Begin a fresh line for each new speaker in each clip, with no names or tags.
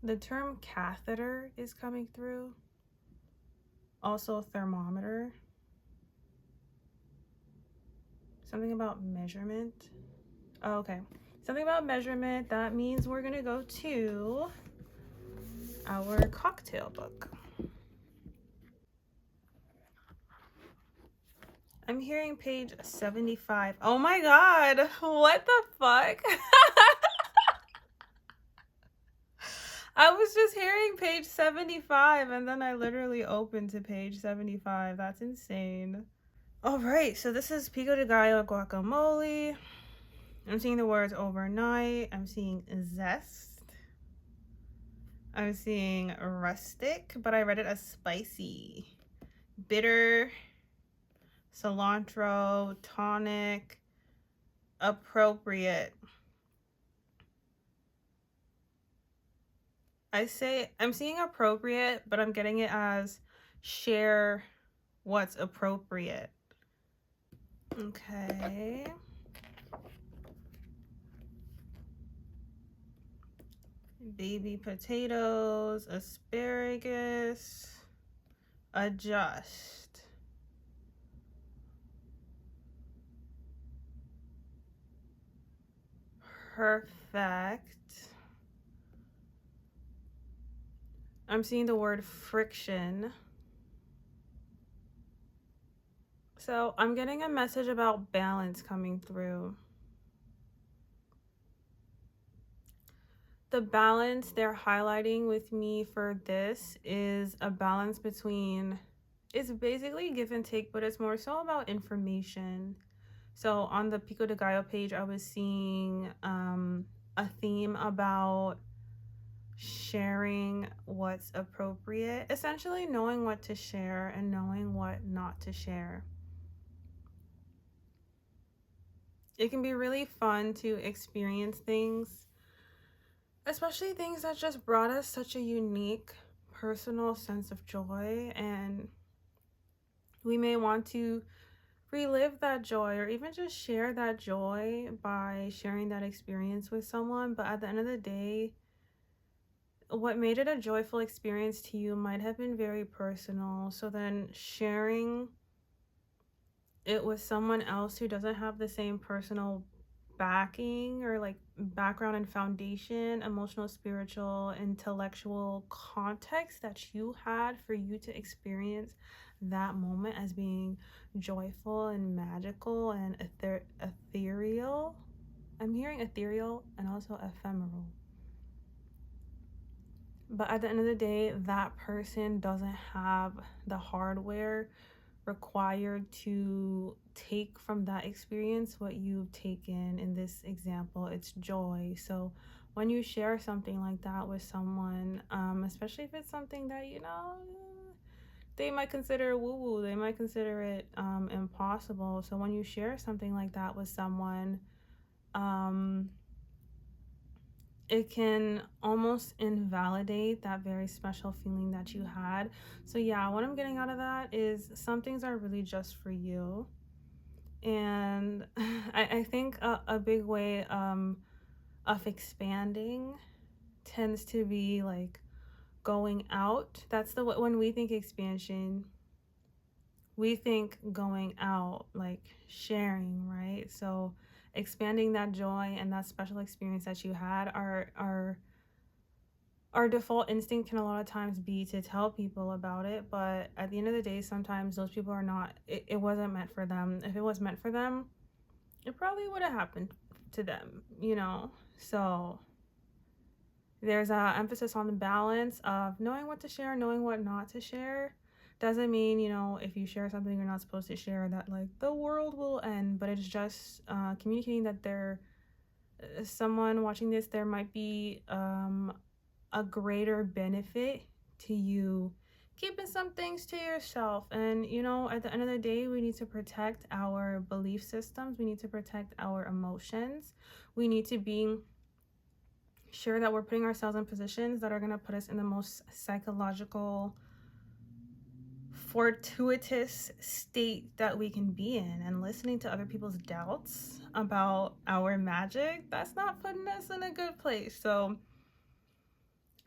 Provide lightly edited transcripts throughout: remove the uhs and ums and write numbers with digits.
The term catheter is coming through. Also thermometer. Something about measurement. Oh, okay. Something about measurement. That means we're gonna go to our cocktail book. I'm hearing page 75. Oh my god, what the fuck? I was just hearing page 75 and then I literally opened to page 75. That's insane. All right, so this is pico de gallo guacamole. I'm seeing the words overnight. I'm seeing zest. I'm seeing rustic, but I read it as spicy. Bitter, cilantro, tonic, appropriate. I'm seeing appropriate, but I'm getting it as share what's appropriate. Okay. Baby potatoes, asparagus, adjust. Perfect. I'm seeing the word friction. So I'm getting a message about balance coming through. The balance they're highlighting with me for this is a balance between, it's basically give and take, but it's more so about information. So on the Pico de Gallo page, I was seeing a theme about sharing what's appropriate, essentially knowing what to share and knowing what not to share. It can be really fun to experience things, especially things that just brought us such a unique personal sense of joy, and we may want to relive that joy or even just share that joy by sharing that experience with someone. But at the end of the day, what made it a joyful experience to you might have been very personal. So then sharing it with someone else who doesn't have the same personal backing or like background and foundation, emotional, spiritual, intellectual context that you had for you to experience that moment as being joyful and magical and ethereal. I'm hearing ethereal and also ephemeral. But at the end of the day, that person doesn't have the hardware required to take from that experience what you've taken. In this example, it's joy. So when you share something like that with someone, especially if it's something that, you know, they might consider woo-woo, they might consider it impossible. So when you share something like that with someone, it can almost invalidate that very special feeling that you had. So yeah, what I'm getting out of that is some things are really just for you. And I think a big way of expanding tends to be like going out. That's the when we think expansion, we think going out, like sharing, right? So expanding that joy and that special experience that you had, our default instinct can a lot of times be to tell people about it, but at the end of the day, sometimes those people are not, it wasn't meant for them. If it was meant for them, it probably would have happened to them, you know? So there's a emphasis on the balance of knowing what to share, knowing what not to share. Doesn't mean, you know, if you share something you're not supposed to share, that like the world will end, but it's just communicating that there, someone watching this, there might be a greater benefit to you keeping some things to yourself. And you know, at the end of the day, we need to protect our belief systems, we need to protect our emotions, we need to be sure that we're putting ourselves in positions that are going to put us in the most psychological, fortuitous state that we can be in. And listening to other people's doubts about our magic, that's not putting us in a good place. So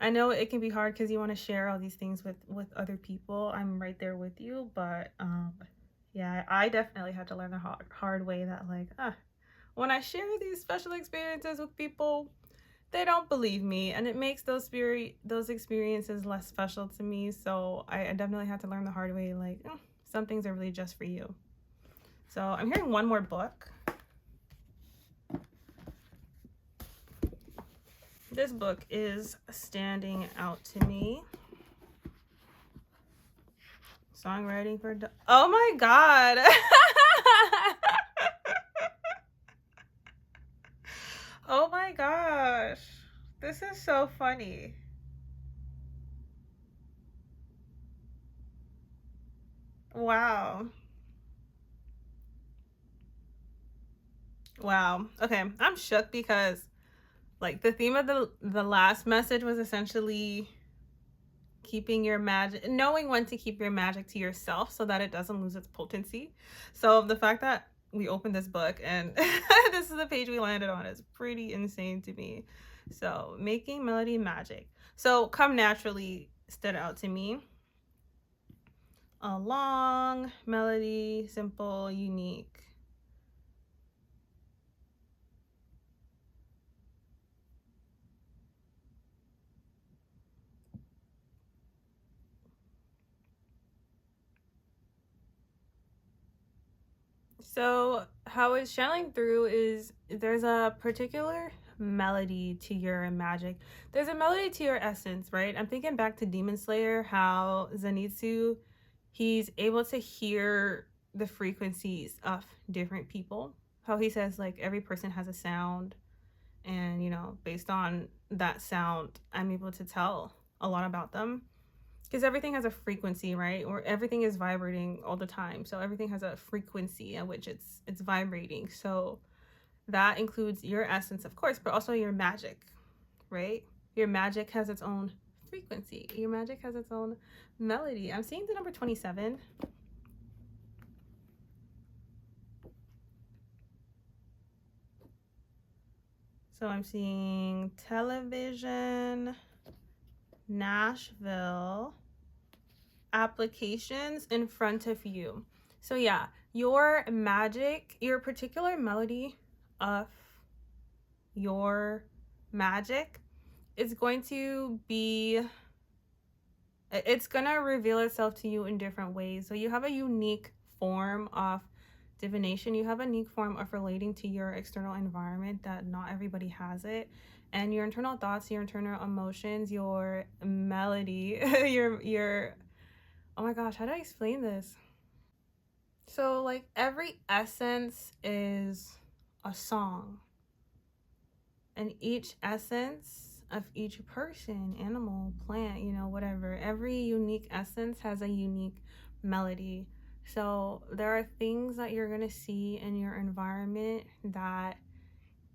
I know it can be hard because you want to share all these things with other people. I'm right there with you, but yeah, I definitely had to learn the hard way that like when I share these special experiences with people, they don't believe me, and it makes those experiences less special to me. So I definitely had to learn the hard way, like some things are really just for you. So I'm hearing one more book. This book is standing out to me. Songwriting for oh my god. Oh my gosh. This is so funny. Wow. Wow. Okay, I'm shook because like the theme of the last message was essentially keeping your magic, knowing when to keep your magic to yourself so that it doesn't lose its potency. So the fact that we opened this book and this is the page we landed on is pretty insane to me. So making melody magic. So come naturally stood out to me. A long melody, simple, unique. So how it's channeling through is there's a particular melody to your magic. There's a melody to your essence, right? I'm thinking back to Demon Slayer, how Zenitsu, he's able to hear the frequencies of different people. How he says like every person has a sound, and based on that sound, I'm able to tell a lot about them because everything has a frequency, right? Or everything is vibrating all the time, so everything has a frequency at which it's vibrating. So that includes your essence, of course, but also your magic, right? Your magic has its own frequency, your magic has its own melody. I'm seeing the number 27. So I'm seeing television, Nashville, applications in front of you. So yeah, your magic, your particular melody of your magic is going to be, it's gonna reveal itself to you in different ways. So you have a unique form of divination, you have a unique form of relating to your external environment that not everybody has it. And your internal thoughts, your internal emotions, your melody, your oh my gosh, how do I explain this? So, like, every essence is a song, and each essence of each person, animal, plant, whatever, every unique essence has a unique melody. So, there are things that you're going to see in your environment that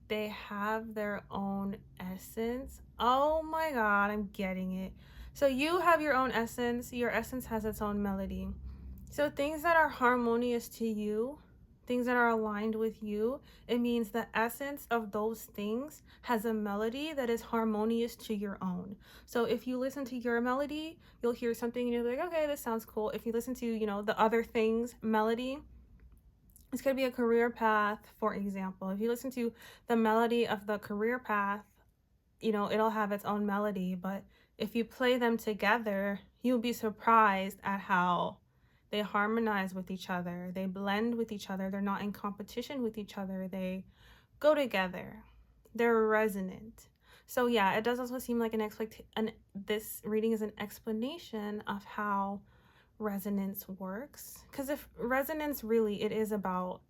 they have their own essence. Oh my god, I'm getting it. So, you have your own essence, your essence has its own melody. So things that are harmonious to you, things that are aligned with you, it means the essence of those things has a melody that is harmonious to your own. So if you listen to your melody, you'll hear something and you'll be like, okay, this sounds cool. If you listen to, the other things melody, it's going to be a career path, for example. If you listen to the melody of the career path, it'll have its own melody. But if you play them together, you'll be surprised at how they harmonize with each other. They blend with each other. They're not in competition with each other. They go together. They're resonant. So yeah, it does also seem like this reading is an explanation of how resonance works. Because if resonance really, it is about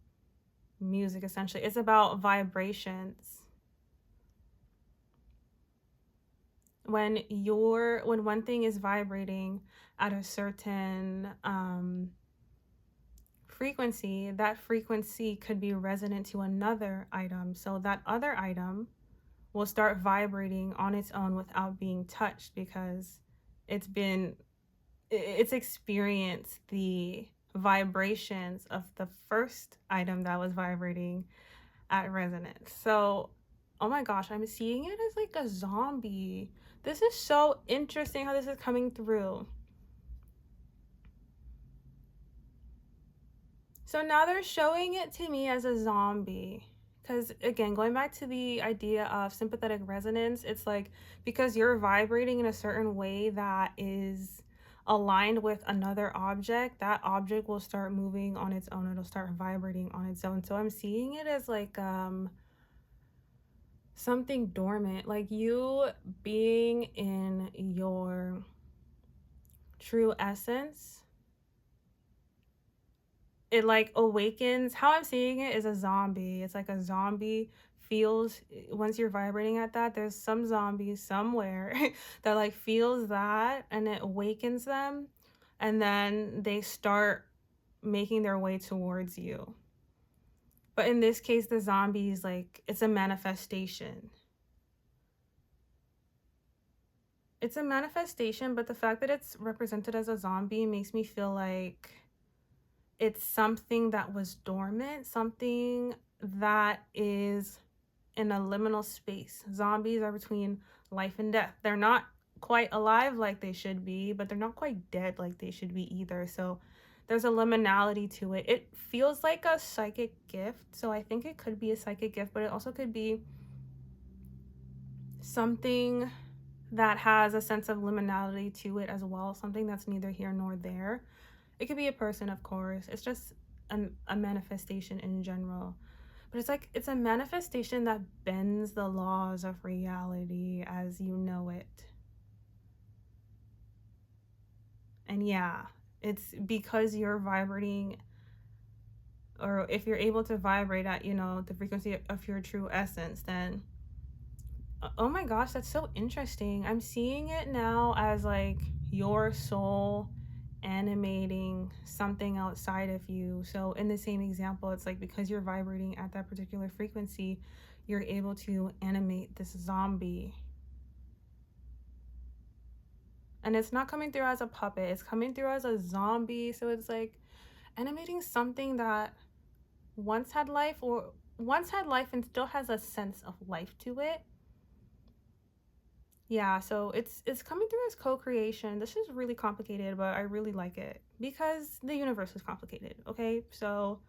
music essentially. It's about vibrations. When one thing is vibrating at a certain frequency, that frequency could be resonant to another item. So that other item will start vibrating on its own without being touched because it's experienced the vibrations of the first item that was vibrating at resonance. So, oh my gosh, I'm seeing it as like a zombie. This is so interesting how this is coming through. So now they're showing it to me as a zombie. Because again, going back to the idea of sympathetic resonance, it's like because you're vibrating in a certain way that is aligned with another object, that object will start moving on its own. It'll start vibrating on its own. So I'm seeing it as like something dormant, like you being in your true essence. It like awakens. How I'm seeing it is a zombie. It's like a zombie feels once you're vibrating at that, there's some zombie somewhere that like feels that and it awakens them, and then they start making their way towards you. But in this case, the zombies, like, it's a manifestation. It's a manifestation, but the fact that it's represented as a zombie makes me feel like it's something that was dormant, something that is in a liminal space. Zombies are between life and death. They're not quite alive like they should be, but they're not quite dead like they should be either. So there's a liminality to it. It feels like a psychic gift. So I think it could be a psychic gift, but it also could be something that has a sense of liminality to it as well, something that's neither here nor there. It could be a person, of course. It's just a manifestation in general. But it's like it's a manifestation that bends the laws of reality as you know it. And yeah, it's because you're vibrating, or if you're able to vibrate at, the frequency of your true essence, then oh my gosh, that's so interesting. I'm seeing it now as like your soul animating something outside of you. So in the same example, it's like because you're vibrating at that particular frequency, you're able to animate this zombie. And it's not coming through as a puppet, it's coming through as a zombie. So it's like animating something that once had life and still has a sense of life to it. Yeah, so it's coming through as co-creation. This is really complicated, but I really like it because the universe is complicated, okay? So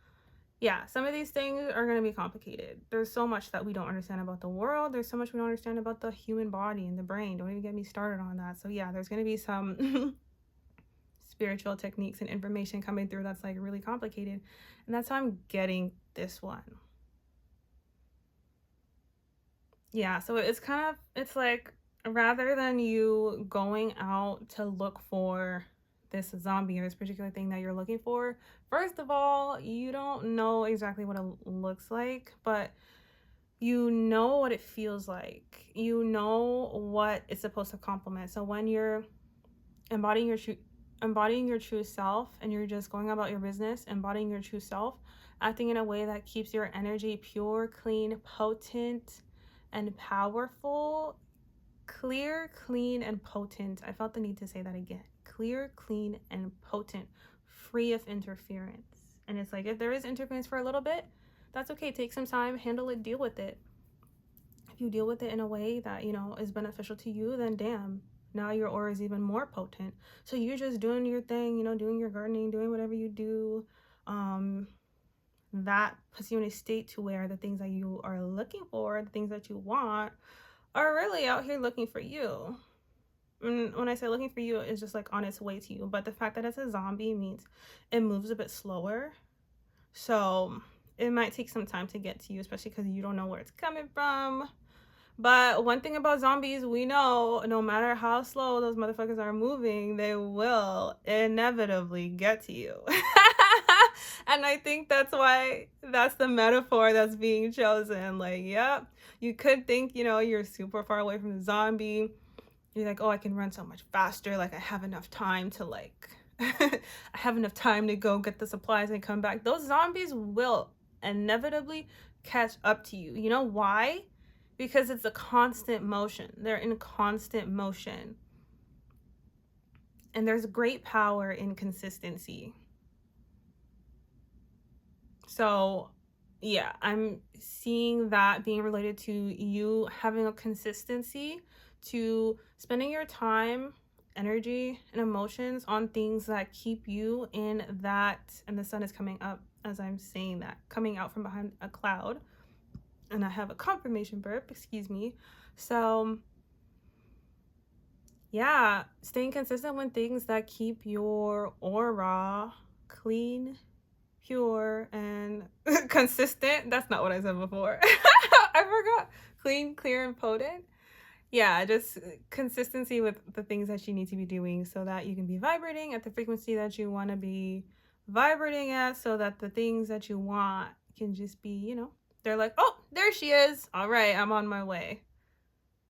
yeah, some of these things are going to be complicated. There's so much that we don't understand about the world. There's so much we don't understand about the human body and the brain. Don't even get me started on that. So yeah, there's going to be some spiritual techniques and information coming through that's like really complicated. And that's how I'm getting this one. Yeah, so it's like rather than you going out to look for this zombie or this particular thing that you're looking for, first of all, you don't know exactly what it looks like, but you know what it feels like. You know what it's supposed to complement. So when you're embodying your true self and you're just going about your business, embodying your true self, acting in a way that keeps your energy pure, clean, potent, and powerful. Clear, clean, and potent. I felt the need to say that again. Clear, clean, and potent, free of interference. And it's like if there is interference for a little bit, that's okay. Take some time, handle it, deal with it. If you deal with it in a way that, is beneficial to you, then damn, now your aura is even more potent. So you're just doing your thing, doing your gardening, doing whatever you do. That puts you in a state to where the things that you are looking for, the things that you want, are really out here looking for you. And when I say looking for you, it's just like on its way to you. But the fact that it's a zombie means it moves a bit slower. So it might take some time to get to you, especially because you don't know where it's coming from. But one thing about zombies, we know no matter how slow those motherfuckers are moving, they will inevitably get to you. And I think that's why that's the metaphor that's being chosen. Like, yep, you could think, you're super far away from the zombie. You're like, oh, I can run so much faster. Like, I have enough time to I have enough time to go get the supplies and come back. Those zombies will inevitably catch up to you. You know why? Because it's a constant motion. They're in constant motion. And there's great power in consistency. So yeah, I'm seeing that being related to you having a consistency to spending your time, energy, and emotions on things that keep you in that, and the sun is coming up as I'm saying that, coming out from behind a cloud. And I have a confirmation burp, excuse me. So yeah, staying consistent with things that keep your aura clean, pure, and consistent. That's not what I said before. I forgot. Clean, clear, and potent. Yeah, just consistency with the things that you need to be doing so that you can be vibrating at the frequency that you want to be vibrating at, so that the things that you want can just be, they're like, oh, there she is. All right, I'm on my way.